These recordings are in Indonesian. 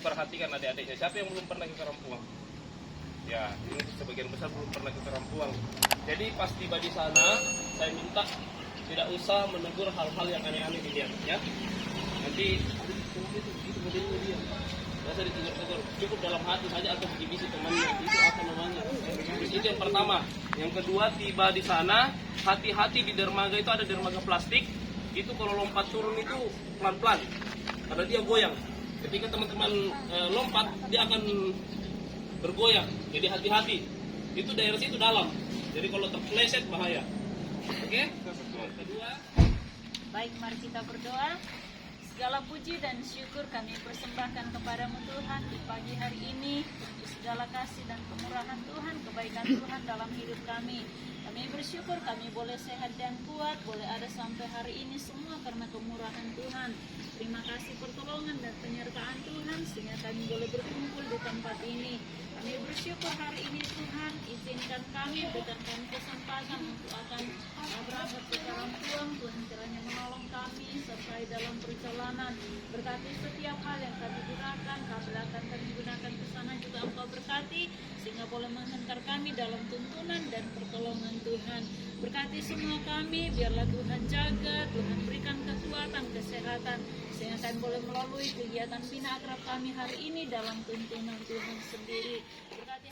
perhatikan adik-adiknya. Siapa yang belum pernah ke Karampuang? Ya, ini sebagian besar belum pernah ke Karampuang. Jadi pas tiba di sana, saya minta tidak usah menegur hal-hal yang aneh-aneh dilihat, ya. Nanti itu modelnya dia. Nggak usah ditegur-tegur. Cukup dalam hati saja atau bisi temannya. Itu apa namanya? Itu yang pertama. Yang kedua, tiba di sana, hati-hati di dermaga itu ada dermaga plastik. Itu kalau lompat turun itu pelan-pelan, karena dia goyang. Ketika teman-teman lompat, dia akan bergoyang. Jadi hati-hati. Itu daerah situ dalam. Jadi kalau terpeleset bahaya. Oke? Kedua. Baik, mari kita berdoa. Segala puji dan syukur kami persembahkan kepadamu Tuhan di pagi hari ini, untuk segala kasih dan kemurahan Tuhan, kebaikan Tuhan dalam hidup kami. Kami bersyukur kami boleh sehat dan kuat, boleh ada sampai hari ini semua karena kemurahan Tuhan. Terima kasih pertolongan dan penyertaan Tuhan sehingga kami boleh berkumpul di tempat ini. Kami bersyukur hari ini Tuhan, izinkan kami, berikan kami kesempatan untuk akan berangkat ke Karampuang. Tuhan kiranya menolong kami sertai dalam perjalanan. Berkati setiap hal yang kami gunakan, kabel akan kami gunakan ke sana juga Engkau berkati, sehingga boleh menghantar kami dalam tuntunan dan pertolongan Tuhan. Berkati semua kami, biarlah Tuhan jaga, Tuhan berikan kekuatan, kesehatan, sehingga kami boleh melalui kegiatan Bina Akrab kami hari ini dalam tuntunan Tuhan sendiri. Berkati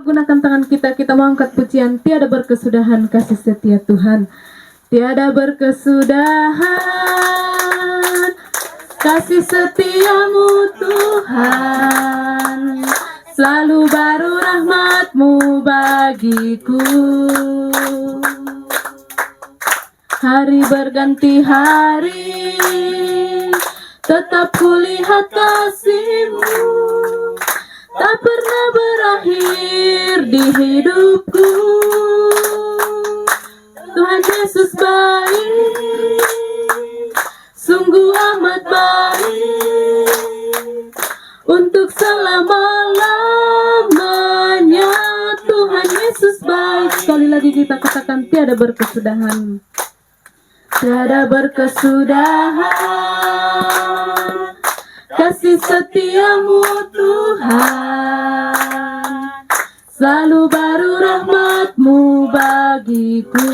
Gunakan tangan kita mengangkat pujian. Tiada berkesudahan kasih setia Tuhan. Tiada berkesudahan kasih setiamu Tuhan. Selalu baru rahmat-Mu bagiku. Hari berganti hari, tetap kulihat kasih-Mu. Tak pernah berakhir di hidupku. Tuhan Yesus baik, sungguh amat baik, untuk selama-lamanya. Tuhan Yesus baik. Sekali lagi kita katakan, tiada berkesudahan. Tiada berkesudahan kasih setiamu Tuhan. Selalu baru rahmat-Mu bagiku.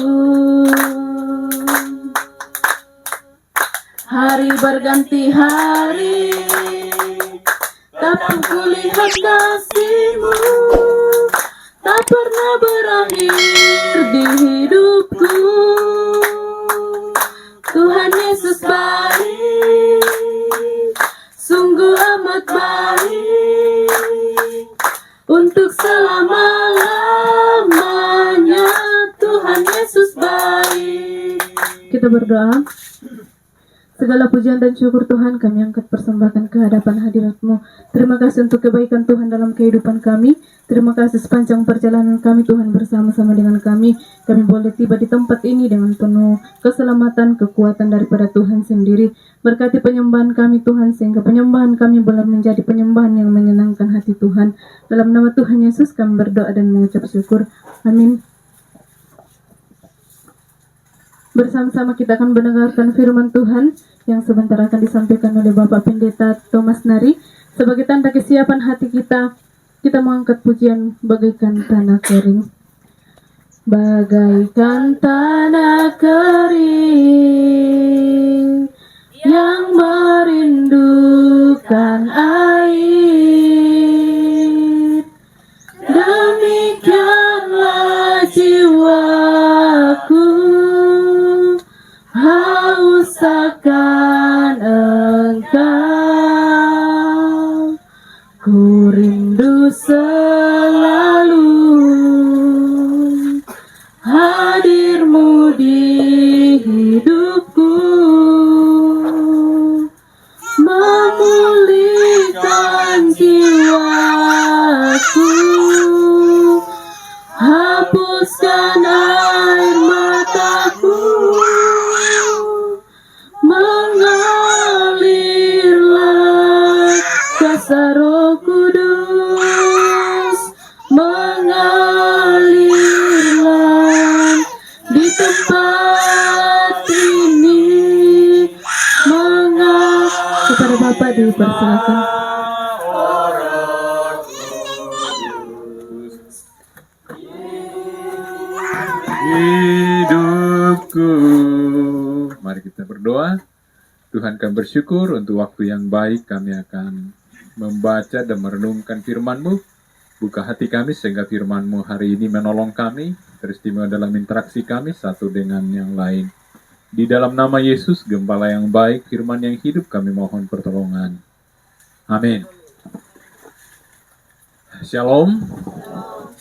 Hari berganti hari, tapi kulihat kasih-Mu. Tak pernah berakhir di hidupku. Tuhan Yesus baik, sungguh amat baik, untuk selama-lamanya. Tuhan Yesus baik. Kita berdoa. Segala pujian dan syukur Tuhan kami angkat persembahkan ke hadapan hadirat-Mu. Terima kasih untuk kebaikan Tuhan dalam kehidupan kami. Terima kasih sepanjang perjalanan kami Tuhan bersama-sama dengan kami. Kami boleh tiba di tempat ini dengan penuh keselamatan, kekuatan daripada Tuhan sendiri. Berkati penyembahan kami Tuhan, sehingga penyembahan kami boleh menjadi penyembahan yang menyenangkan hati Tuhan. Dalam nama Tuhan Yesus kami berdoa dan mengucap syukur. Amin. Bersama-sama kita akan mendengarkan firman Tuhan yang sebentar akan disampaikan oleh Bapak Pendeta Thomas Nari. Sebagai tanda kesiapan hati kita, kita mengangkat pujian bagaikan tanah kering. Bagaikan tanah kering yang merindukan air, demikianlah jiwaku haus akan Engkau. Ku rindu selalu hadir-Mu di hidupku, memulihkan jiwaku, hapuskan air mataku, mengalirlah kasih Roh Kudus, mengalirlah di tempat ini. Kepada Bapak dipersilakan. Hidupku. Mari kita berdoa. Tuhan, kami bersyukur untuk waktu yang baik. Kami akan membaca dan merenungkan firman-Mu. Buka hati kami sehingga firman-Mu hari ini menolong kami, teristimewa dalam interaksi kami satu dengan yang lain. Di dalam nama Yesus, Gembala yang baik, firman yang hidup, kami mohon pertolongan. Amin. Shalom.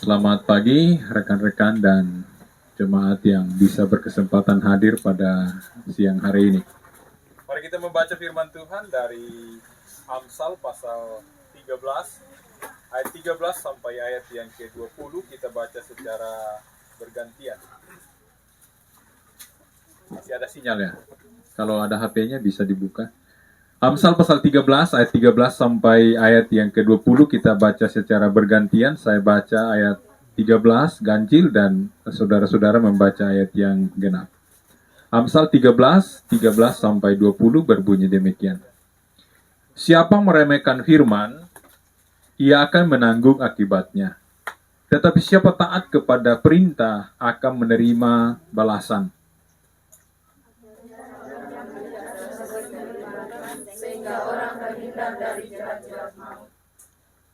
Selamat pagi rekan-rekan dan jemaat yang bisa berkesempatan hadir pada siang hari ini. Mari kita membaca firman Tuhan dari Amsal pasal 13, ayat 13 sampai ayat yang ke-20. Kita baca secara bergantian. Masih ada sinyal ya? Kalau ada HP-nya bisa dibuka. Amsal pasal 13 ayat 13 sampai ayat yang ke-20 kita baca secara bergantian. Saya baca ayat 13 ganjil dan saudara-saudara membaca ayat yang genap. Amsal 13 sampai 20 berbunyi demikian. Siapa meremehkan firman, ia akan menanggung akibatnya. Tetapi siapa taat kepada perintah akan menerima balasan.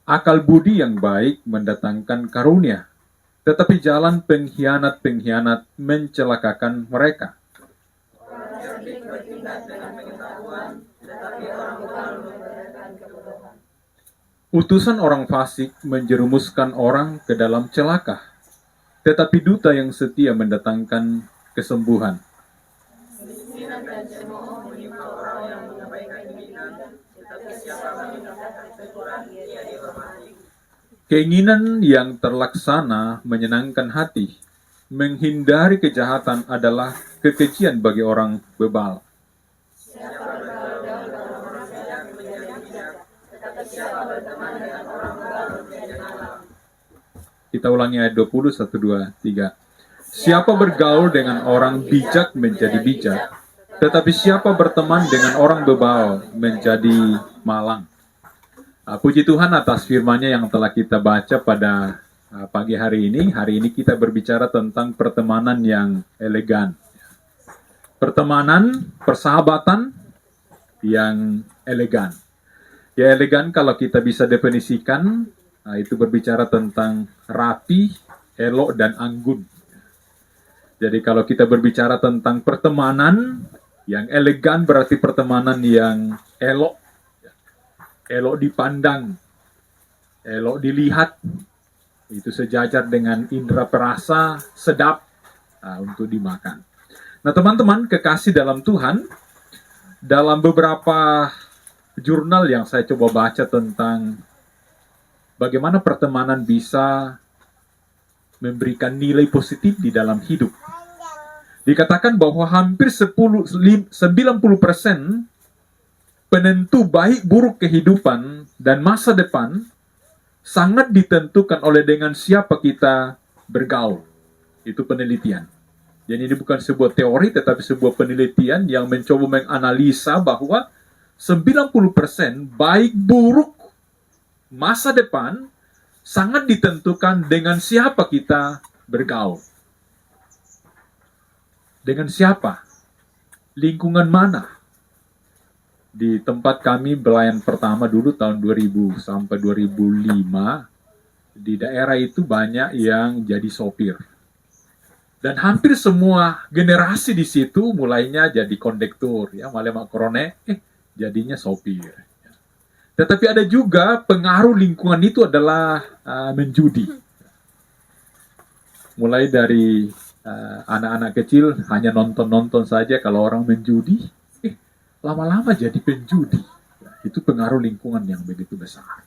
Akal budi yang baik mendatangkan karunia, tetapi jalan pengkhianat-pengkhianat mencelakakan mereka. Utusan orang fasik menjerumuskan orang ke dalam celaka, tetapi duta yang setia mendatangkan kesembuhan. Keinginan yang terlaksana menyenangkan hati. Menghindari kejahatan adalah kekejian bagi orang bebal. Kita ulangi ayat 20, 1, 2, 3. Siapa bergaul dengan orang bijak menjadi bijak, tetapi siapa berteman dengan orang bebal menjadi malang. Puji Tuhan atas firman-Nya yang telah kita baca pada pagi hari ini. Hari ini kita berbicara tentang pertemanan yang elegan. Pertemanan, persahabatan yang elegan. Ya, elegan kalau kita bisa definisikan, itu berbicara tentang rapi, elok, dan anggun. Jadi kalau kita berbicara tentang pertemanan yang elegan berarti pertemanan yang elok. Elok dipandang, elok dilihat, itu sejajar dengan indera perasa, sedap untuk dimakan. Nah teman-teman, kekasih dalam Tuhan, dalam beberapa jurnal yang saya coba baca tentang bagaimana pertemanan bisa memberikan nilai positif di dalam hidup. Dikatakan bahwa hampir 90% penentu baik buruk kehidupan dan masa depan sangat ditentukan oleh dengan siapa kita bergaul. Itu penelitian. Jadi ini bukan sebuah teori tetapi sebuah penelitian yang mencoba menganalisa bahwa 90% baik buruk masa depan sangat ditentukan dengan siapa kita bergaul. Dengan siapa? Lingkungan mana? Di tempat kami pelayan pertama dulu tahun 2000 sampai 2005, di daerah itu banyak yang jadi sopir. Dan hampir semua generasi di situ mulainya jadi kondektur, ya, mulai makrone, jadinya sopir. Tetapi ada juga pengaruh lingkungan itu adalah menjudi. Mulai dari anak-anak kecil hanya nonton-nonton saja kalau orang menjudi, lama-lama jadi penjudi. Itu pengaruh lingkungan yang begitu besar.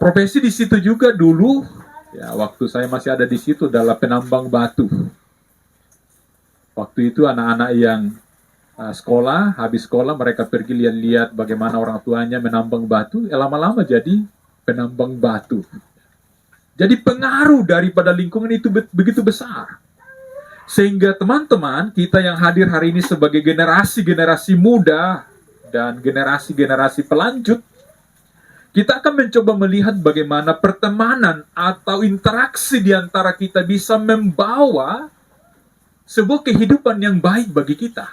Profesi di situ juga dulu, ya waktu saya masih ada di situ adalah penambang batu. Waktu itu anak-anak yang habis sekolah mereka pergi lihat-lihat bagaimana orang tuanya menambang batu, lama-lama jadi penambang batu. Jadi pengaruh daripada lingkungan itu begitu besar. Sehingga teman-teman kita yang hadir hari ini sebagai generasi-generasi muda dan generasi-generasi pelanjut, kita akan mencoba melihat bagaimana pertemanan atau interaksi di antara kita bisa membawa sebuah kehidupan yang baik bagi kita.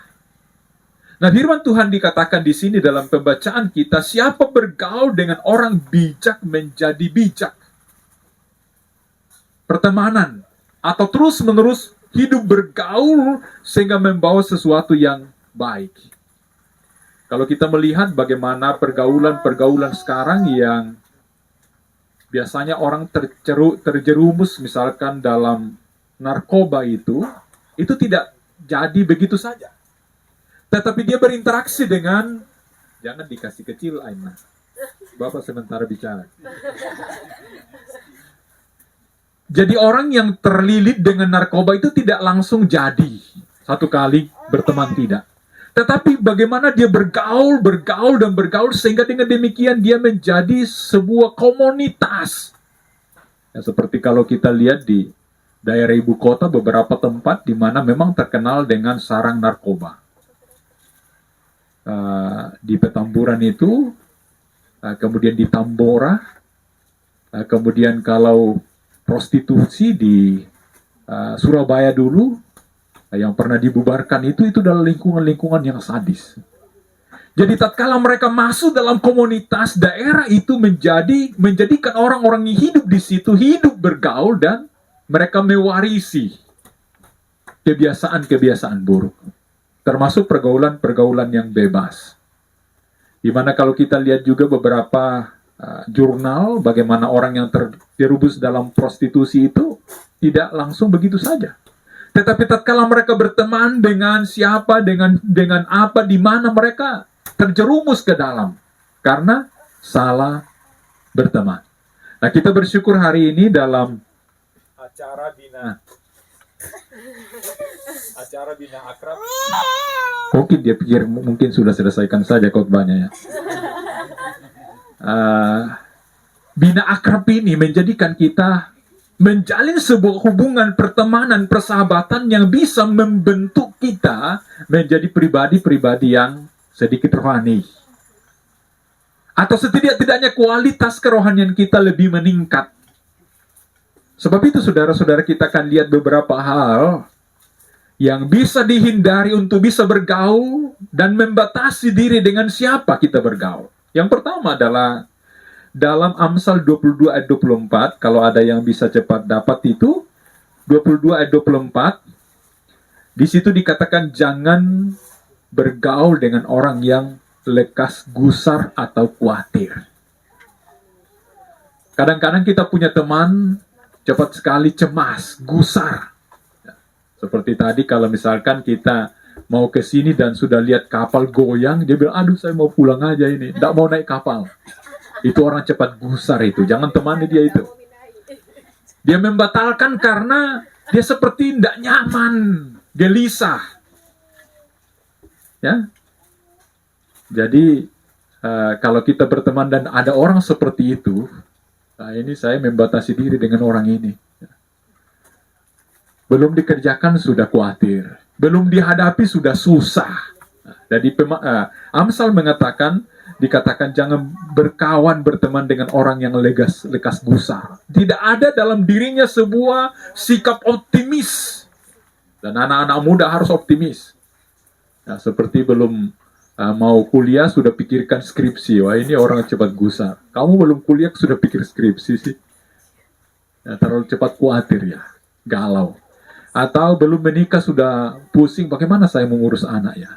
Nah, firman Tuhan dikatakan di sini dalam pembacaan kita, siapa bergaul dengan orang bijak menjadi bijak. Pertemanan atau terus-menerus hidup bergaul sehingga membawa sesuatu yang baik. Kalau kita melihat bagaimana pergaulan sekarang yang biasanya orang terjerumus misalkan dalam narkoba itu tidak jadi begitu saja. Tetapi dia berinteraksi dengan, jangan dikasih kecil, Aina. Bapak sementara bicara. Jadi orang yang terlilit dengan narkoba itu tidak langsung jadi satu kali berteman, tidak. Tetapi bagaimana dia bergaul sehingga dengan demikian dia menjadi sebuah komunitas. Ya, seperti kalau kita lihat di daerah ibu kota beberapa tempat di mana memang terkenal dengan sarang narkoba. Di Petamburan itu, kemudian di Tambora, kemudian kalau prostitusi di Surabaya dulu, yang pernah dibubarkan itu adalah lingkungan-lingkungan yang sadis. Jadi tatkala mereka masuk dalam komunitas, daerah itu menjadikan orang-orang yang hidup di situ hidup bergaul dan mereka mewarisi kebiasaan-kebiasaan buruk, termasuk pergaulan-pergaulan yang bebas. Di mana kalau kita lihat juga beberapa jurnal bagaimana orang yang terjerumus dalam prostitusi itu tidak langsung begitu saja. Tetapi tatkala mereka berteman dengan siapa, dengan apa, di mana mereka terjerumus ke dalam karena salah berteman. Nah, kita bersyukur hari ini dalam acara bina akrab. Mungkin dia pikir mungkin sudah selesaikan saja khotbahnya ya. Bina akrab ini menjadikan kita menjalin sebuah hubungan pertemanan, persahabatan yang bisa membentuk kita menjadi pribadi-pribadi yang sedikit rohani. Atau setidak-tidaknya kualitas kerohanian kita lebih meningkat. Sebab itu saudara-saudara, kita akan lihat beberapa hal yang bisa dihindari untuk bisa bergaul dan membatasi diri dengan siapa kita bergaul. Yang pertama adalah dalam Amsal 22 ayat 24, kalau ada yang bisa cepat dapat itu, 22 ayat 24, di situ dikatakan jangan bergaul dengan orang yang lekas gusar atau khawatir. Kadang-kadang kita punya teman cepat sekali cemas, gusar. Seperti tadi kalau misalkan kita mau ke sini dan sudah lihat kapal goyang, dia bilang, aduh saya mau pulang aja ini, tidak mau naik kapal. Itu orang cepat gusar itu. Jangan temani dia itu. Dia membatalkan karena dia seperti tidak nyaman, gelisah. Ya. Jadi kalau kita berteman dan ada orang seperti itu, nah ini saya membatasi diri dengan orang ini. Belum dikerjakan sudah khawatir. Belum dihadapi sudah susah. Jadi Amsal dikatakan jangan berteman dengan orang yang lekas gusar. Tidak ada dalam dirinya sebuah sikap optimis. Dan anak-anak muda harus optimis. Nah, seperti belum mau kuliah sudah pikirkan skripsi. Wah, ini orang cepat gusar. Kamu belum kuliah sudah pikir skripsi sih. Ya, terlalu cepat khawatir ya. Galau. Atau belum menikah sudah pusing bagaimana saya mengurus anak ya.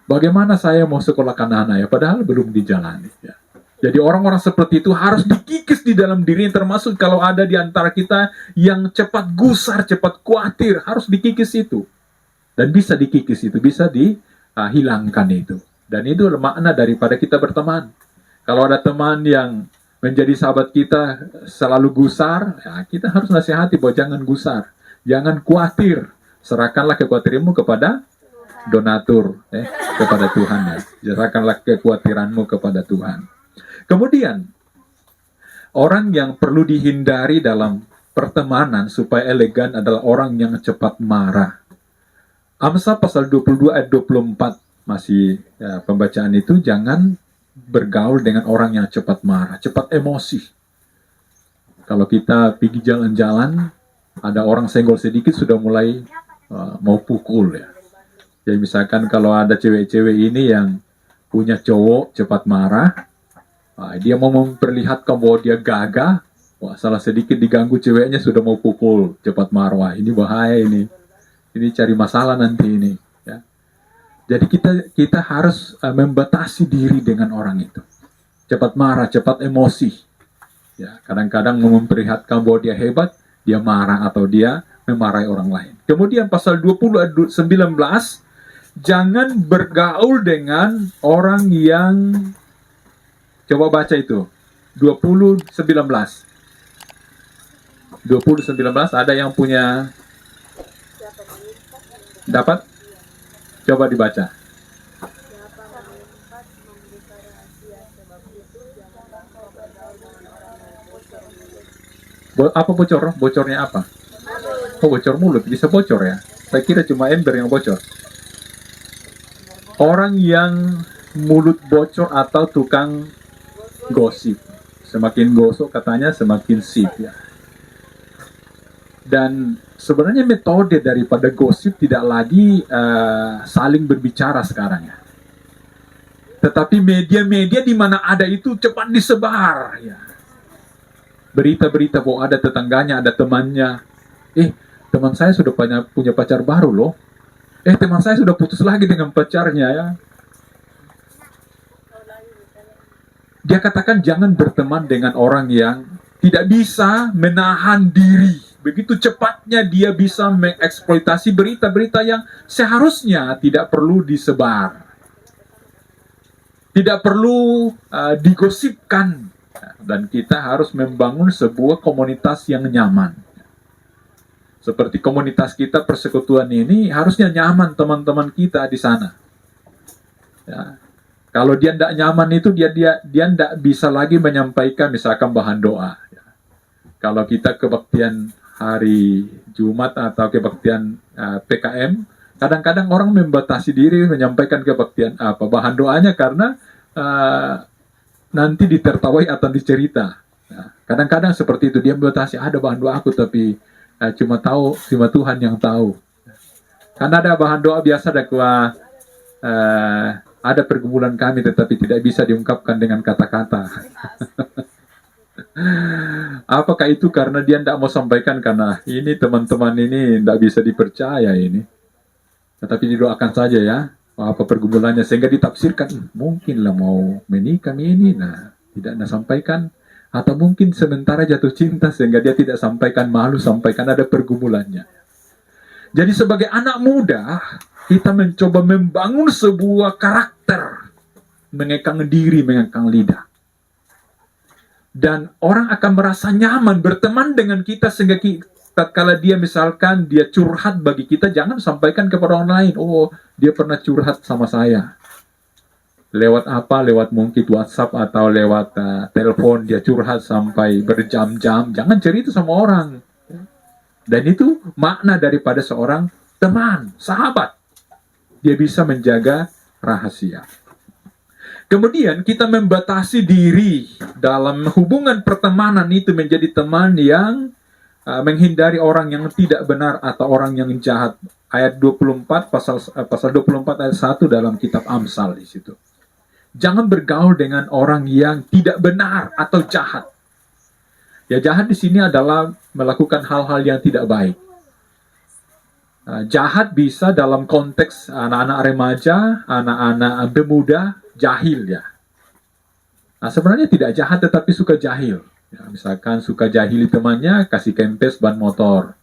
Bagaimana saya mau sekolahkan anak ya, padahal belum dijalani ya. Jadi orang-orang seperti itu harus dikikis di dalam diri, termasuk kalau ada di antara kita yang cepat gusar, cepat khawatir, harus dikikis itu. Dan bisa dikikis itu, bisa dihilangkan itu. Dan itu makna daripada kita berteman. Kalau ada teman yang menjadi sahabat kita selalu gusar, ya kita harus nasihati bahwa jangan gusar, jangan khawatir. Serahkanlah kekhawatiranmu kepada donatur, kepada Tuhan ya. Serahkanlah kekhawatiranmu kepada Tuhan. Kemudian, orang yang perlu dihindari dalam pertemanan supaya elegan adalah orang yang cepat marah. Amsal pasal 22 ayat 24 masih ya, pembacaan itu, jangan bergaul dengan orang yang cepat marah, cepat emosi. Kalau kita pergi jalan-jalan, ada orang senggol sedikit sudah mulai mau pukul ya. Jadi misalkan kalau ada cewek-cewek ini yang punya cowok cepat marah, dia mau memperlihatkan bahwa dia gagah, wah salah sedikit diganggu ceweknya sudah mau pukul, cepat marah, wah ini bahaya ini cari masalah nanti ini. Ya. Jadi kita harus membatasi diri dengan orang itu, cepat marah, cepat emosi. Ya, kadang-kadang memperlihatkan bahwa dia hebat, dia marah atau dia memarahi orang lain. Kemudian pasal 20 ayat 19, jangan bergaul dengan orang yang, coba baca itu, 20:19. 20:19, ada yang punya dapat? Coba dibaca. Apa bocor? Bocornya apa? Oh, bocor mulut. Bisa bocor ya? Saya kira cuma ember yang bocor. Orang yang mulut bocor atau tukang gosip. Semakin gosok katanya semakin sip ya. Dan sebenarnya metode daripada gosip tidak lagi saling berbicara sekarang ya. Tetapi media-media di mana ada itu cepat disebar ya. Berita-berita bahwa ada tetangganya, ada temannya. Teman saya sudah punya pacar baru loh. Teman saya sudah putus lagi dengan pacarnya ya. Dia katakan jangan berteman dengan orang yang tidak bisa menahan diri. Begitu cepatnya dia bisa mengeksploitasi berita-berita yang seharusnya tidak perlu disebar. Tidak perlu digosipkan. Dan kita harus membangun sebuah komunitas yang nyaman. Seperti komunitas kita persekutuan ini harusnya nyaman teman-teman kita di sana. Ya. Kalau dia tidak nyaman itu dia tidak bisa lagi menyampaikan misalkan bahan doa. Ya. Kalau kita kebaktian hari Jumat atau kebaktian PKM, kadang-kadang orang membatasi diri menyampaikan kebaktian bahan doanya karena nanti ditertawai atau dicerita. Ya. Kadang-kadang seperti itu dia membatasi ada bahan doa aku tapi cuma Tuhan yang tahu. Karena ada bahan doa biasa ada pergumulan kami tetapi tidak bisa diungkapkan dengan kata-kata. Apakah itu karena dia tidak mau sampaikan karena ini teman-teman ini tidak bisa dipercaya ini. Tetapi didoakan saja ya apa pergumulannya sehingga ditafsirkan mungkinlah mau menikah ini tidak sampaikan. Atau mungkin sementara jatuh cinta sehingga dia tidak sampaikan, malu sampaikan ada pergumulannya. Jadi sebagai anak muda, kita mencoba membangun sebuah karakter. Mengekang diri, mengekang lidah. Dan orang akan merasa nyaman berteman dengan kita sehingga tatkala dia misalkan dia curhat bagi kita, jangan sampaikan kepada orang lain. Oh, dia pernah curhat sama saya. Lewat apa? Lewat mungkin WhatsApp atau lewat telepon dia curhat sampai berjam-jam. Jangan cerita sama orang. Dan itu makna daripada seorang teman, sahabat. Dia bisa menjaga rahasia. Kemudian kita membatasi diri dalam hubungan pertemanan itu menjadi teman yang menghindari orang yang tidak benar atau orang yang jahat. Ayat 24 pasal 24 ayat 1 dalam kitab Amsal di situ. Jangan bergaul dengan orang yang tidak benar atau jahat. Ya, jahat di sini adalah melakukan hal-hal yang tidak baik. Jahat bisa dalam konteks anak-anak remaja, anak-anak pemuda, jahil ya. Sebenarnya tidak jahat tetapi suka jahil. Ya, misalkan suka jahili temannya, kasih kempes ban motor.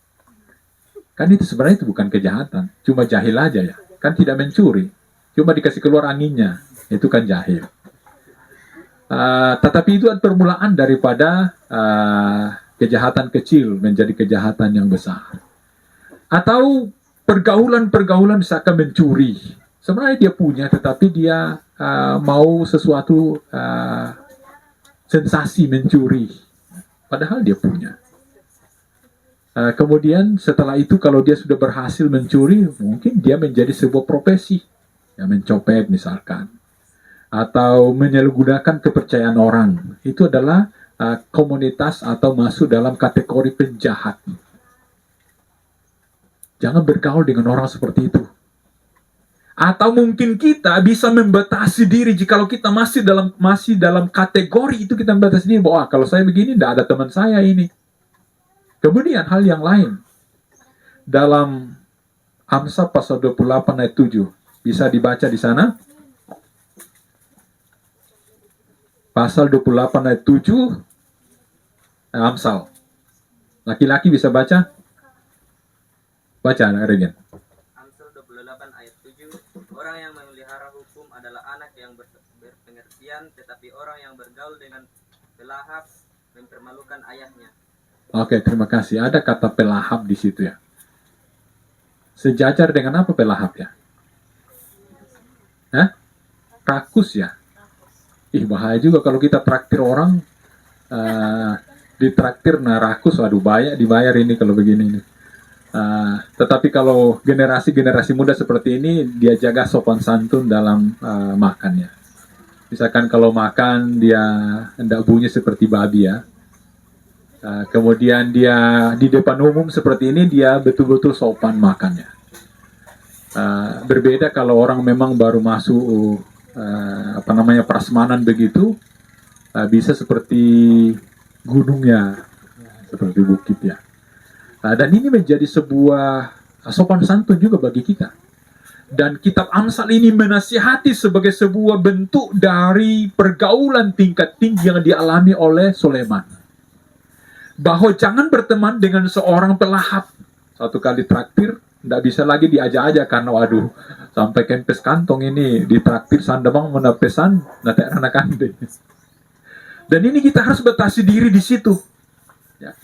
Kan itu sebenarnya itu bukan kejahatan, cuma jahil aja ya. Kan tidak mencuri, cuma dikasih keluar anginnya. Itu kan jahil. Tetapi itu permulaan daripada kejahatan kecil menjadi kejahatan yang besar. Atau pergaulan-pergaulan misalkan mencuri. Sebenarnya dia punya, tetapi dia mau sesuatu sensasi mencuri. Padahal dia punya. Kemudian setelah itu kalau dia sudah berhasil mencuri, mungkin dia menjadi sebuah profesi. Ya, mencopet misalkan. Atau menyalahgunakan kepercayaan orang. Itu adalah komunitas atau masuk dalam kategori penjahat. Jangan bergaul dengan orang seperti itu. Atau mungkin kita bisa membatasi diri jikalau kita masih dalam kategori itu, kita membatasi diri bahwa kalau saya begini tidak ada teman saya ini. Kemudian hal yang lain. Dalam Amsal pasal 28 ayat 7 bisa dibaca di sana. Pasal 28 ayat 7 Amsal. Laki-laki bisa baca? Baca, Regen. Amsal 28 ayat 7. Orang yang memelihara hukum adalah anak yang berpengertian, tetapi orang yang bergaul dengan pelahap mempermalukan ayahnya. Oke, terima kasih. Ada kata pelahap di situ ya. Sejajar dengan apa pelahap ya? Rakus ya? Bahaya juga kalau kita traktir orang ditraktir rakus, aduh banyak dibayar ini kalau begini nih. Tetapi kalau generasi muda seperti ini, dia jaga sopan santun dalam makannya. Misalkan kalau makan dia hendak bunyi seperti babi ya. Kemudian dia di depan umum seperti ini, dia betul-betul sopan makannya. Berbeda kalau orang memang baru masuk prasmanan begitu, bisa seperti gunungnya, seperti bukit ya. Dan ini menjadi sebuah sopan santun juga bagi kita. Dan kitab Amsal ini menasihati sebagai sebuah bentuk dari pergaulan tingkat tinggi yang dialami oleh Sulaiman. Bahwa jangan berteman dengan seorang pelahap. Satu kali traktir, tidak bisa lagi diajak-ajak karena waduh, sampai kempes kantong ini ditraktir sandemang menapesan, nanti anak ande. Dan ini kita harus batasi diri di situ. Ya.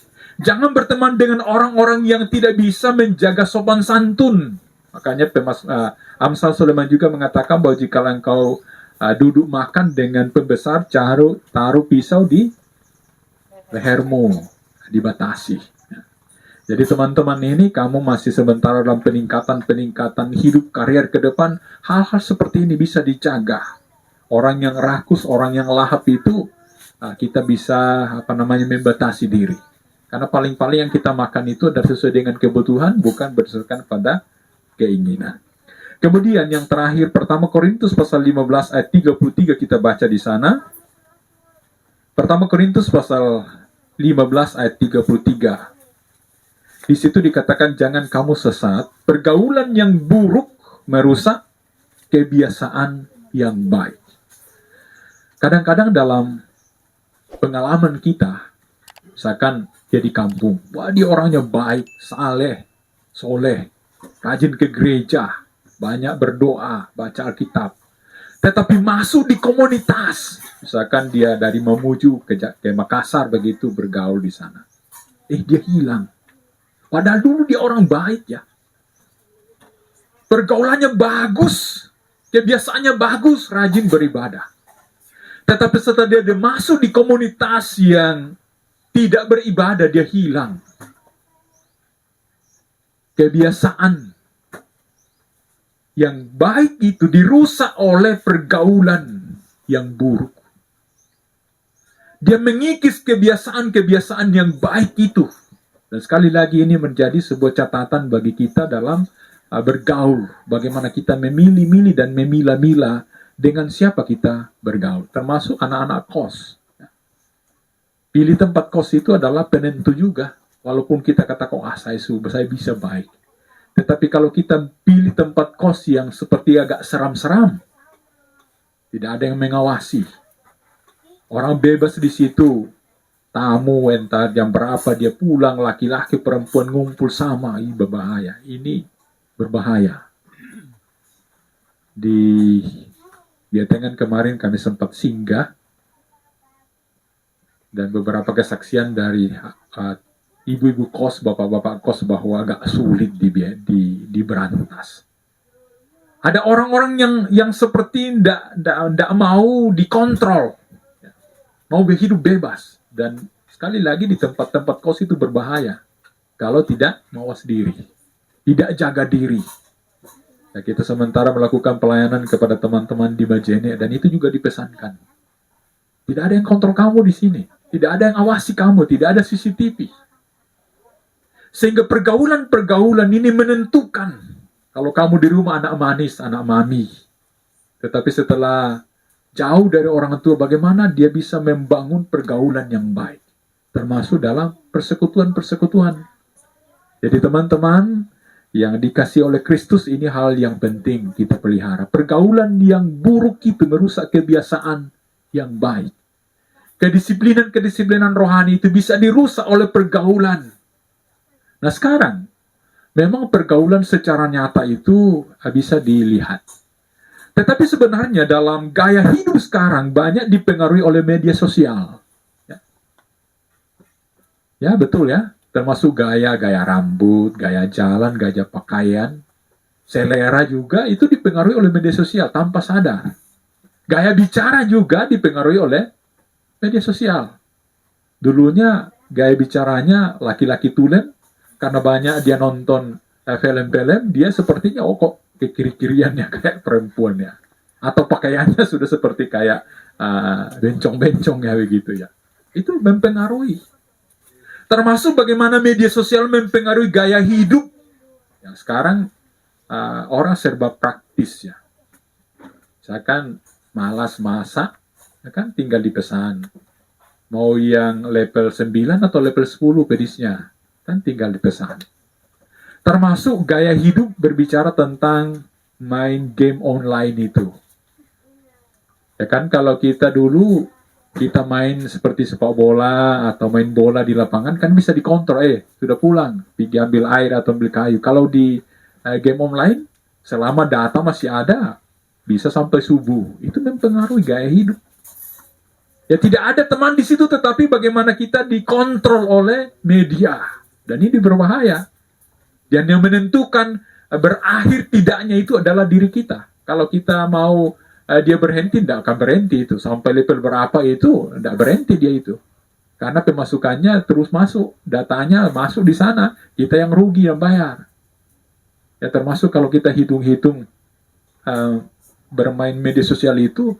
Jangan berteman dengan orang-orang yang tidak bisa menjaga sopan santun. Makanya Amsal Sulaiman juga mengatakan bahwa jika engkau duduk makan dengan pembesar, taruh pisau di lehermu, dibatasi. Ya. Jadi teman-teman ini, kamu masih sementara dalam peningkatan hidup karier ke depan, hal-hal seperti ini bisa dijaga. Orang yang rakus, orang yang lahap itu, kita bisa membatasi diri. Karena paling-paling yang kita makan itu adalah sesuai dengan kebutuhan, bukan berdasarkan pada keinginan. Kemudian yang terakhir, 1 Korintus pasal 15 ayat 33 kita baca di sana. 1 Korintus pasal 15 ayat 33. Di situ dikatakan jangan kamu sesat, pergaulan yang buruk merusak kebiasaan yang baik. Kadang-kadang dalam pengalaman kita, misalkan dia di kampung, wah dia orangnya baik, saleh, soleh, rajin ke gereja, banyak berdoa, baca Alkitab. Tetapi masuk di komunitas, misalkan dia dari Mamuju ke Makassar begitu bergaul di sana. Dia hilang. Padahal dulu dia orang baik ya. Pergaulannya bagus, kebiasaannya bagus, rajin beribadah. Tetapi setelah dia masuk di komunitas yang tidak beribadah, dia hilang. Kebiasaan yang baik itu dirusak oleh pergaulan yang buruk. Dia mengikis kebiasaan-kebiasaan yang baik itu. Dan sekali lagi ini menjadi sebuah catatan bagi kita dalam bergaul. Bagaimana kita memilih-milih dan memilah-milah dengan siapa kita bergaul. Termasuk anak-anak kos. Pilih tempat kos itu adalah penentu juga. Walaupun kita katakan, saya bisa baik. Tetapi kalau kita pilih tempat kos yang seperti agak seram-seram, tidak ada yang mengawasi. Orang bebas di situ. Tamu entar jam berapa dia pulang, laki-laki perempuan ngumpul sama, ini berbahaya. Ini berbahaya. Di Biatengan kemarin kami sempat singgah dan beberapa kesaksian dari ibu-ibu kos, bapak-bapak kos bahwa agak sulit diberantas. Ada orang-orang yang seperti tidak mau dikontrol, mau hidup bebas. Dan sekali lagi di tempat-tempat kos itu berbahaya kalau tidak mawas diri, tidak jaga diri. Nah, kita sementara melakukan pelayanan kepada teman-teman di Majene dan itu juga dipesankan. Tidak ada yang kontrol kamu di sini, tidak ada yang awasi kamu, tidak ada CCTV. Sehingga pergaulan-pergaulan ini menentukan kalau kamu di rumah anak manis, anak mami. Tetapi setelah jauh dari orang tua, bagaimana dia bisa membangun pergaulan yang baik. Termasuk dalam persekutuan-persekutuan. Jadi teman-teman yang dikasih oleh Kristus, ini hal yang penting kita pelihara. Pergaulan yang buruk itu merusak kebiasaan yang baik. Kedisiplinan-kedisiplinan rohani itu bisa dirusak oleh pergaulan. Nah sekarang, memang pergaulan secara nyata itu bisa dilihat. Tetapi sebenarnya dalam gaya hidup sekarang banyak dipengaruhi oleh media sosial. Ya betul ya. Termasuk gaya rambut, gaya jalan, gaya pakaian. Selera juga itu dipengaruhi oleh media sosial tanpa sadar. Gaya bicara juga dipengaruhi oleh media sosial. Dulunya gaya bicaranya laki-laki tulen, karena banyak dia nonton film-film, dia sepertinya kok ke kiri-kiriannya kayak perempuan ya. Atau pakaiannya sudah seperti kayak bencong-bencong ya begitu ya. Itu mempengaruhi. Termasuk bagaimana media sosial mempengaruhi gaya hidup. Yang sekarang orang serba praktis ya. Misalkan malas masak, ya kan tinggal dipesan. Mau yang level 9 atau level 10 pedisnya, kan tinggal dipesan. Termasuk gaya hidup berbicara tentang main game online itu. Ya kan kalau kita dulu kita main seperti sepak bola atau main bola di lapangan kan bisa dikontrol, sudah pulang, pergi ambil air atau ambil kayu. Kalau di game online selama data masih ada bisa sampai subuh. Itu mempengaruhi gaya hidup. Ya tidak ada teman di situ, tetapi bagaimana kita dikontrol oleh media. Dan ini berbahaya. Dan yang menentukan berakhir tidaknya itu adalah diri kita. Kalau kita mau dia berhenti, tidak akan berhenti itu. Sampai level berapa itu, tidak berhenti dia itu. Karena pemasukannya terus masuk. Datanya masuk di sana. Kita yang rugi, yang bayar. Ya termasuk kalau kita hitung-hitung bermain media sosial itu,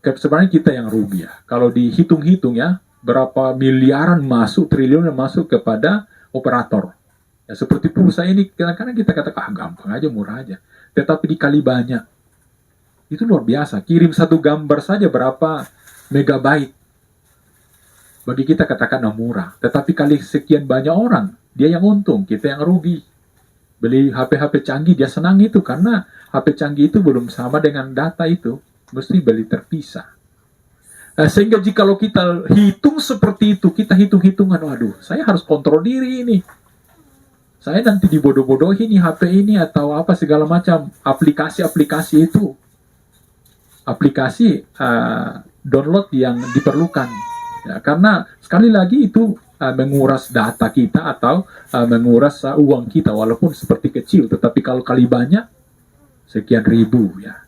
sebenarnya kita yang rugi ya. Kalau dihitung-hitung ya, berapa miliaran masuk, triliun yang masuk kepada operator. Ya, seperti pulsa ini, kadang-kadang kita katakan, gampang aja, murah aja. Tetapi dikali banyak. Itu luar biasa. Kirim satu gambar saja berapa megabyte. Bagi kita katakan murah. Tetapi kali sekian banyak orang, dia yang untung, kita yang rugi. Beli HP-HP canggih, dia senang itu. Karena HP canggih itu belum sama dengan data itu. Mesti beli terpisah. Sehingga jika kita hitung seperti itu, kita hitung-hitungan, waduh, saya harus kontrol diri ini. Saya nanti dibodoh-bodohi nih HP ini atau apa segala macam aplikasi-aplikasi itu. Aplikasi download yang diperlukan. Ya, karena sekali lagi itu menguras data kita atau menguras uang kita walaupun seperti kecil. Tetapi kalau kali banyak, sekian ribu ya.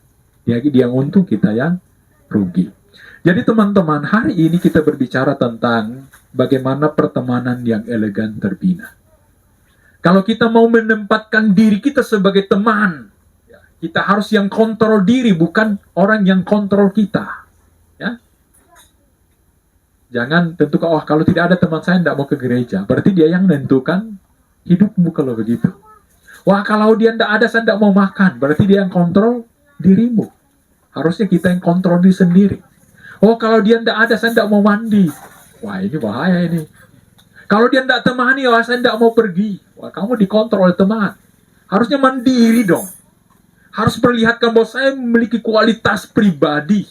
Dia yang untung, kita yang rugi. Jadi teman-teman, hari ini kita berbicara tentang bagaimana pertemanan yang elegan terbina. Kalau kita mau menempatkan diri kita sebagai teman, kita harus yang kontrol diri, bukan orang yang kontrol kita. Ya. Jangan tentukan, kalau tidak ada teman saya tidak mau ke gereja. Berarti dia yang menentukan hidupmu kalau begitu. Wah, kalau dia tidak ada, saya tidak mau makan. Berarti dia yang kontrol dirimu. Harusnya kita yang kontrol diri sendiri. Oh, kalau dia tidak ada, saya tidak mau mandi. Wah, ini bahaya ini. Kalau dia tidak temani, wah saya tidak mau pergi. Wah, kamu dikontrol oleh teman. Harusnya mandiri dong. Harus perlihatkan bahwa saya memiliki kualitas pribadi.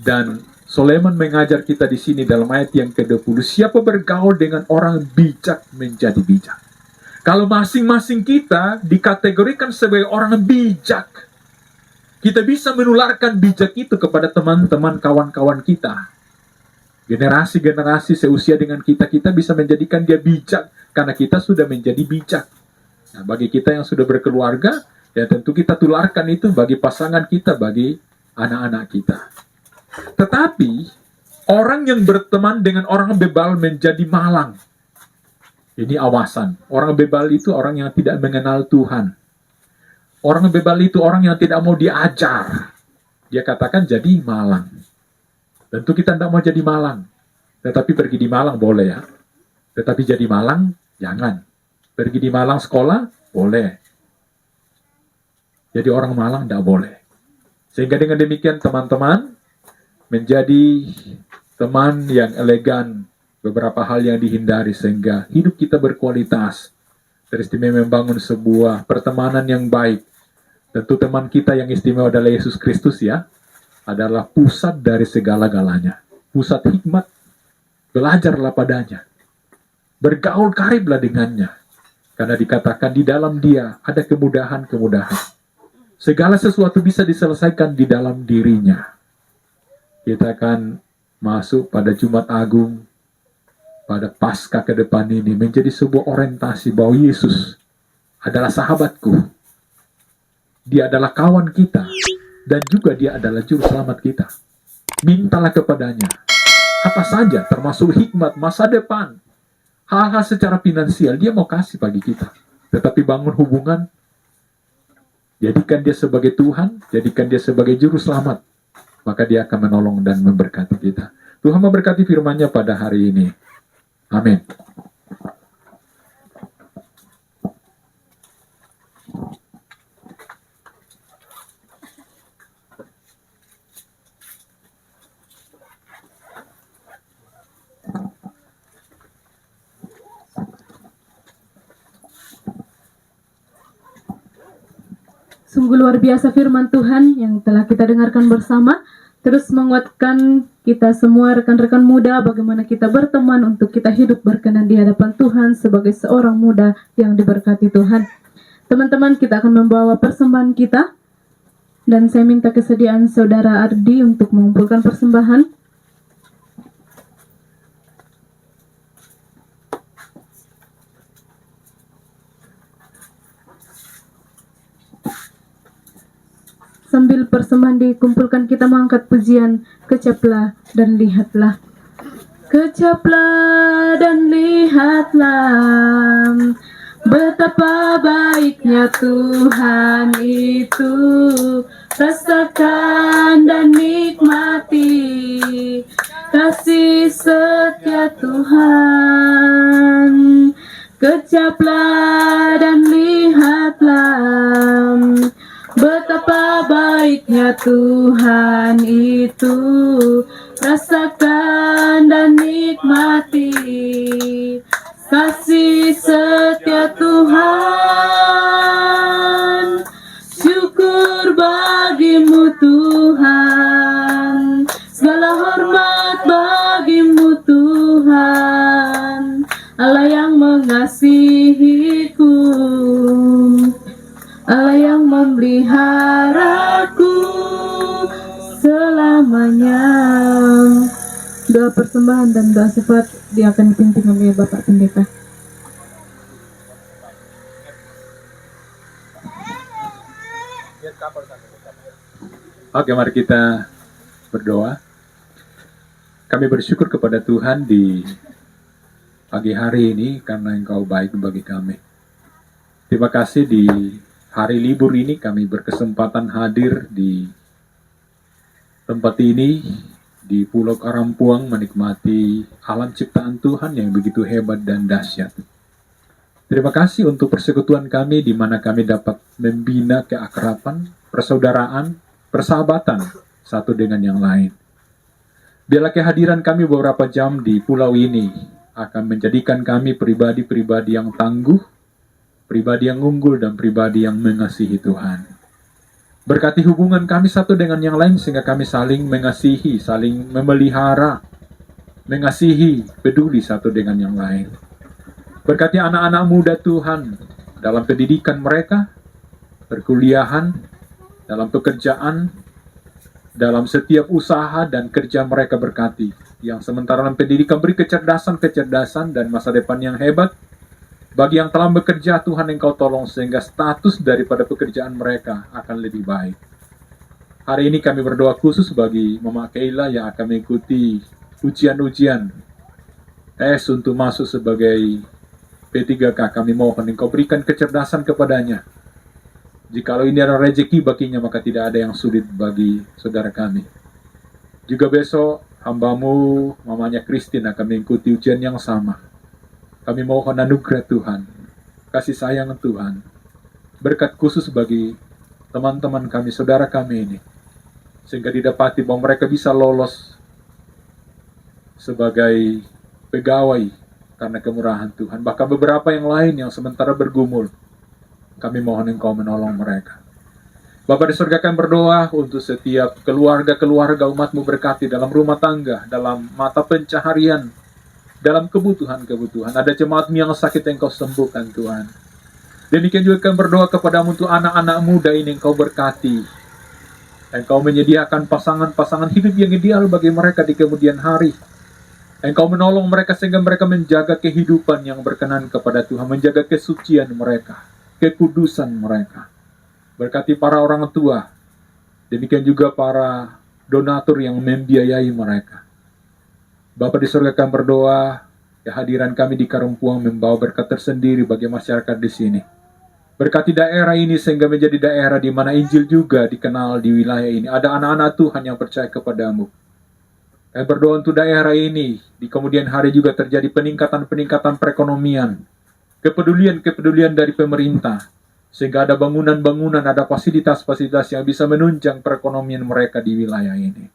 Dan Sulaiman mengajar kita di sini dalam ayat yang ke-20. Siapa bergaul dengan orang bijak menjadi bijak. Kalau masing-masing kita dikategorikan sebagai orang bijak, kita bisa menularkan bijak itu kepada teman-teman kawan-kawan kita. Generasi-generasi seusia dengan kita bisa menjadikan dia bijak karena kita sudah menjadi bijak. Nah, bagi kita yang sudah berkeluarga, ya tentu kita tularkan itu bagi pasangan kita, bagi anak-anak kita. Tetapi orang yang berteman dengan orang bebal menjadi malang. Ini awasan. Orang bebal itu orang yang tidak mengenal Tuhan. Orang bebal itu orang yang tidak mau diajar. Dia katakan jadi malang. Tentu kita tidak mau jadi malang. Tetapi pergi di Malang boleh ya. Tetapi jadi malang, jangan. Pergi di Malang sekolah, boleh. Jadi orang malang tidak boleh. Sehingga dengan demikian teman-teman, menjadi teman yang elegan, beberapa hal yang dihindari sehingga hidup kita berkualitas. Teristimewa membangun sebuah pertemanan yang baik. Tentu teman kita yang istimewa adalah Yesus Kristus ya. Adalah pusat dari segala-galanya. Pusat hikmat, belajarlah padanya. Bergaul kariblah dengannya. Karena dikatakan di dalam dia ada kemudahan-kemudahan. Segala sesuatu bisa diselesaikan di dalam dirinya. Kita akan masuk pada Jumat Agung, pada Paskah ke depan ini, menjadi sebuah orientasi bahwa Yesus adalah sahabatku. Dia adalah kawan kita. Dan juga dia adalah juru selamat kita. Mintalah kepadanya. Apa saja, termasuk hikmat, masa depan, hal-hal secara finansial, dia mau kasih bagi kita. Tetapi bangun hubungan, jadikan dia sebagai Tuhan, jadikan dia sebagai juru selamat, maka dia akan menolong dan memberkati kita. Tuhan memberkati firman-Nya pada hari ini. Amin. Sungguh luar biasa firman Tuhan yang telah kita dengarkan bersama. Terus menguatkan kita semua rekan-rekan muda bagaimana kita berteman untuk kita hidup berkenan di hadapan Tuhan sebagai seorang muda yang diberkati Tuhan. Teman-teman, kita akan membawa persembahan kita. Dan saya minta kesediaan Saudara Ardi untuk mengumpulkan persembahan. Sambil persembahan dikumpulkan, kita mengangkat pujian Kecaplah dan lihatlah. Kecaplah dan lihatlah betapa baiknya Tuhan itu. Rasakan dan nikmati kasih setia Tuhan. Kecaplah dan lihatlah betapa baiknya Tuhan itu. Rasakan dan nikmati kasih setia Tuhan. Syukur bagimu Tuhan, segala hormat bagimu Tuhan, Allah yang mengasihiku, Allah yang memeliharaku selamanya. Doa persembahan dan doa syafaat dia akan dipimpin oleh Bapak Pendeta. Oke, mari kita berdoa. Kami bersyukur kepada Tuhan di pagi hari ini karena Engkau baik bagi kami. Terima kasih di hari libur ini kami berkesempatan hadir di tempat ini di Pulau Karampuang menikmati alam ciptaan Tuhan yang begitu hebat dan dahsyat. Terima kasih untuk persekutuan kami di mana kami dapat membina keakraban, persaudaraan, persahabatan satu dengan yang lain. Biarlah kehadiran kami beberapa jam di pulau ini akan menjadikan kami pribadi-pribadi yang tangguh, pribadi yang unggul, dan pribadi yang mengasihi Tuhan. Berkati hubungan kami satu dengan yang lain sehingga kami saling mengasihi, saling memelihara, mengasihi, peduli satu dengan yang lain. Berkati anak-anak muda Tuhan dalam pendidikan mereka, perkuliahan, dalam pekerjaan, dalam setiap usaha dan kerja mereka berkati. Yang sementara dalam pendidikan beri kecerdasan dan masa depan yang hebat. Bagi yang telah bekerja, Tuhan Engkau tolong sehingga status daripada pekerjaan mereka akan lebih baik. Hari ini kami berdoa khusus bagi Mama Keila yang akan mengikuti ujian-ujian tes untuk masuk sebagai P3K. Kami mohon Engkau berikan kecerdasan kepadanya. Jikalau ini adalah rezeki baginya, maka tidak ada yang sulit bagi saudara kami. Juga besok hambamu, mamanya Christine akan mengikuti ujian yang sama. Kami mohon anugerah Tuhan, kasih sayang Tuhan, berkat khusus bagi teman-teman kami, saudara kami ini, sehingga didapati bahwa mereka bisa lolos sebagai pegawai karena kemurahan Tuhan. Bahkan beberapa yang lain yang sementara bergumul, kami mohon Engkau menolong mereka. Bapa di surga, kami berdoa untuk setiap keluarga-keluarga umat-Mu, berkati dalam rumah tangga, dalam mata pencaharian, dalam kebutuhan-kebutuhan. Ada jemaat-Mu yang sakit, Engkau sembuhkan Tuhan. Demikian juga kami berdoa kepadamu untuk anak-anak muda ini, Engkau berkati. Engkau menyediakan pasangan-pasangan hidup yang ideal bagi mereka di kemudian hari. Engkau menolong mereka sehingga mereka menjaga kehidupan yang berkenan kepada Tuhan, menjaga kesucian mereka, kekudusan mereka. Berkati para orang tua, demikian juga para donatur yang membiayai mereka. Bapa di surga, kami berdoa, kehadiran kami di Karumpuang membawa berkat tersendiri bagi masyarakat di sini. Berkati daerah ini sehingga menjadi daerah di mana Injil juga dikenal di wilayah ini. Ada anak-anak Tuhan yang percaya kepadamu. Kami berdoa untuk daerah ini, di kemudian hari juga terjadi peningkatan-peningkatan perekonomian, kepedulian-kepedulian dari pemerintah, sehingga ada bangunan-bangunan, ada fasilitas-fasilitas yang bisa menunjang perekonomian mereka di wilayah ini.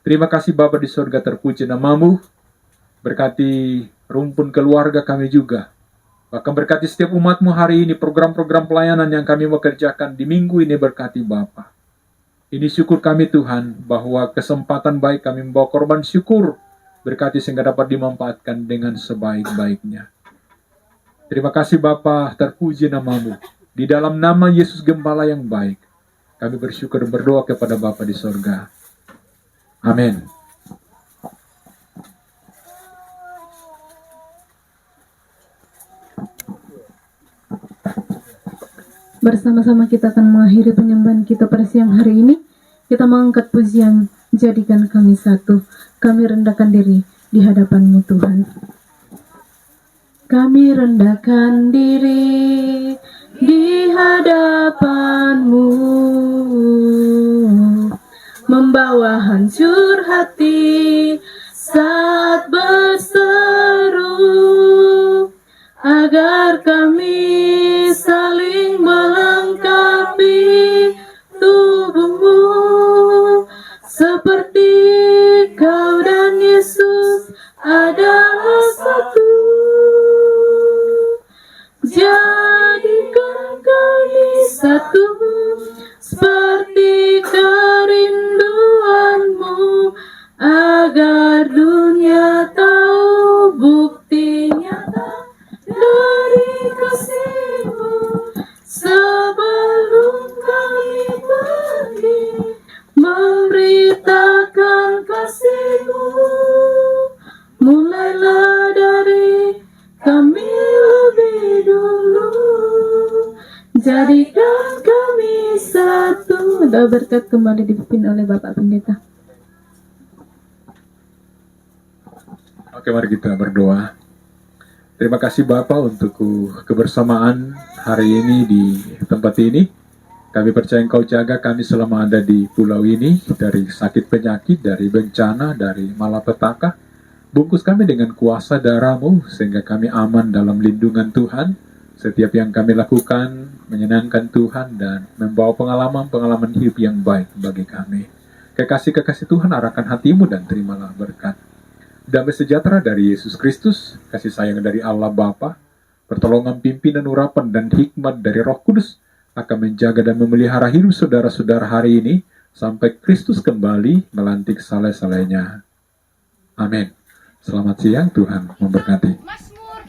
Terima kasih Bapa di surga, terpuji namamu, berkati rumpun keluarga kami juga. Bahkan berkati setiap umatmu hari ini, program-program pelayanan yang kami mau kerjakan di minggu ini, berkati Bapa. Ini syukur kami Tuhan, bahwa kesempatan baik kami membawa korban syukur, berkati sehingga dapat dimanfaatkan dengan sebaik-baiknya. Terima kasih Bapa, terpuji namamu. Di dalam nama Yesus Gembala yang baik, kami bersyukur dan berdoa kepada Bapa di sorga. Amin. Bersama-sama kita akan mengakhiri penyembahan kita pada siang hari ini. Kita mengangkat pujian, jadikan kami satu. Kami rendahkan diri di hadapan-Mu Tuhan. Kami rendahkan diri di hadapan-Mu, membawa hancur hati saat berseru, agar kami saling melengkapi tubuh-Mu, seperti Kau dan Yesus adalah satu. Jadikan kami satu, seperti kerinduan-Mu, agar dunia tahu bukti nyata dari kasih-Mu. Sebelum kami pergi memberitakan kasih-Mu, mulailah dari kami lebih dulu. Jadikan kami satu. Doa berkat kembali dipimpin oleh Bapak Pendeta. Oke, mari kita berdoa. Terima kasih Bapa untuk kebersamaan hari ini di tempat ini. Kami percaya Engkau jaga kami selama ada di pulau ini, dari sakit penyakit, dari bencana, dari malapetaka. Bungkus kami dengan kuasa darah-Mu, sehingga kami aman dalam lindungan Tuhan. Setiap yang kami lakukan menyenangkan Tuhan dan membawa pengalaman-pengalaman hidup yang baik bagi kami. Kekasih-kekasih Tuhan, arahkan hatimu dan terimalah berkat. Damai sejahtera dari Yesus Kristus, kasih sayang dari Allah Bapa, pertolongan pimpinan urapan dan hikmat dari Roh Kudus akan menjaga dan memelihara hidup saudara-saudara hari ini sampai Kristus kembali melantik saleh-salehnya. Amin. Selamat siang, Tuhan memberkati. Mazmur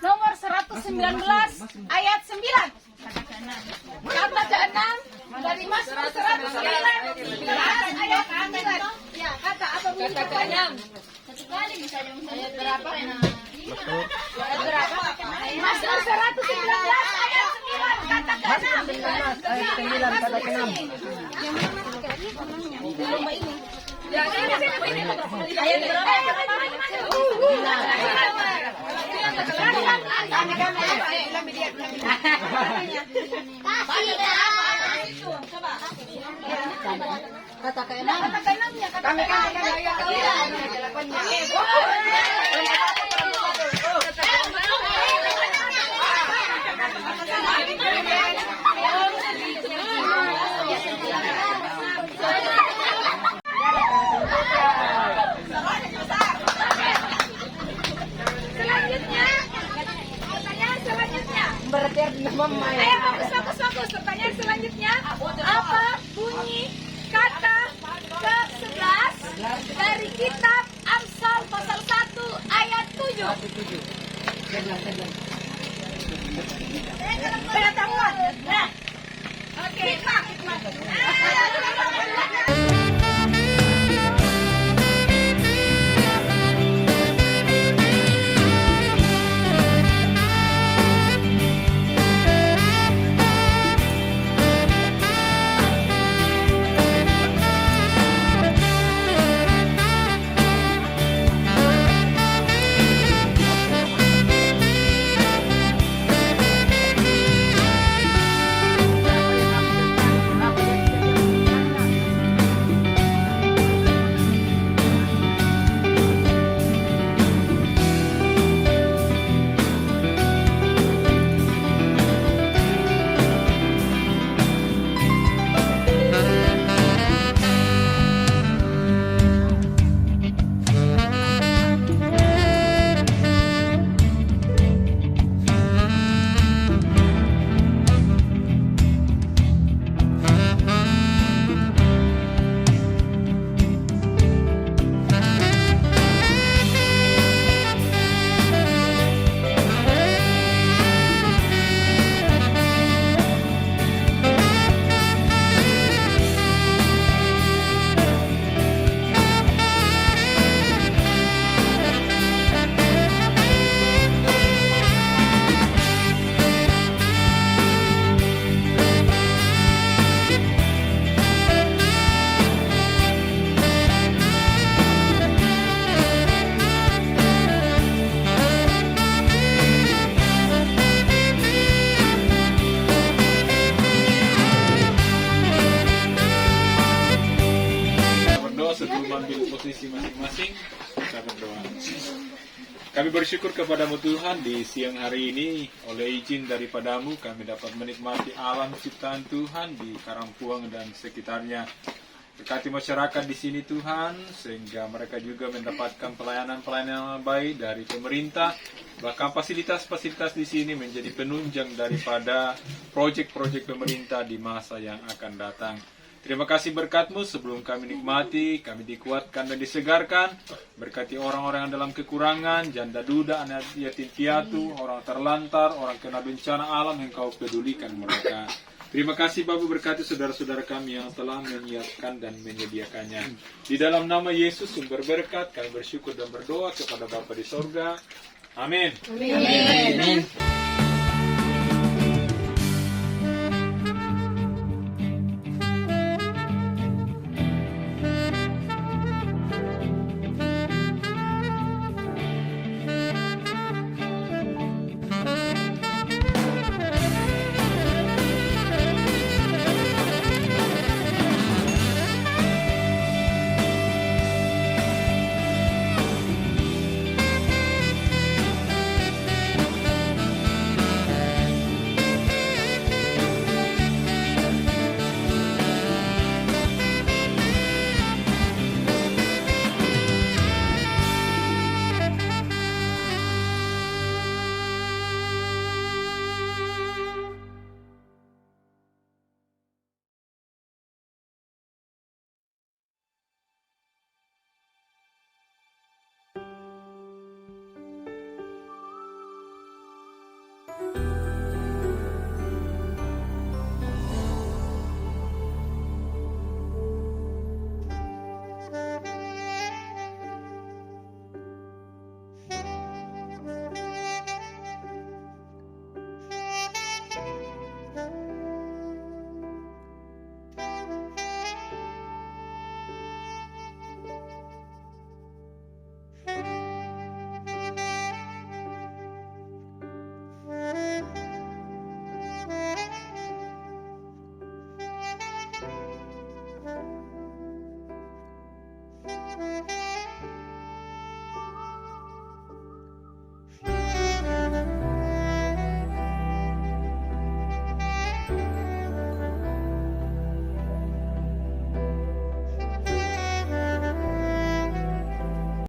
nomor 119 ayat 9. Kata ke-6 dari Mazmur 119 ayat 9. Ya, kata apa bunyi? Kata ke-6. Sekali bisa ayat berapa? Ayat berapa? Mazmur 119 ayat 9. Kata ke-6. Ayat 9 kata ke-6. Yang mana? Lomba ini. Ya, ayat berapa? Kata ke-6. Kata ke-6 ya, kata Pertanyaan selanjutnya, apa bunyi kata ke-11 dari kitab Amsal pasal 1 ayat 7? Pengetahuan. Nah. Oke. Kita berdoa. Kami bersyukur kepadamu Tuhan, di siang hari ini oleh izin daripadamu kami dapat menikmati alam ciptaan Tuhan di Karampuang dan sekitarnya. Berkati masyarakat di sini Tuhan, sehingga mereka juga mendapatkan pelayanan-pelayanan yang baik dari pemerintah. Bahkan fasilitas-fasilitas di sini menjadi penunjang daripada proyek-proyek pemerintah di masa yang akan datang. Terima kasih berkat-Mu, sebelum kami nikmati, kami dikuatkan dan disegarkan. Berkati orang-orang yang dalam kekurangan, janda duda, anak yatim piatu, orang terlantar, orang kena bencana alam yang Kau pedulikan mereka. Terima kasih Bapak, berkati saudara-saudara kami yang telah menyiapkan dan menyediakannya. Di dalam nama Yesus sumber berkat, kami bersyukur dan berdoa kepada Bapa di sorga. Amin. Amin.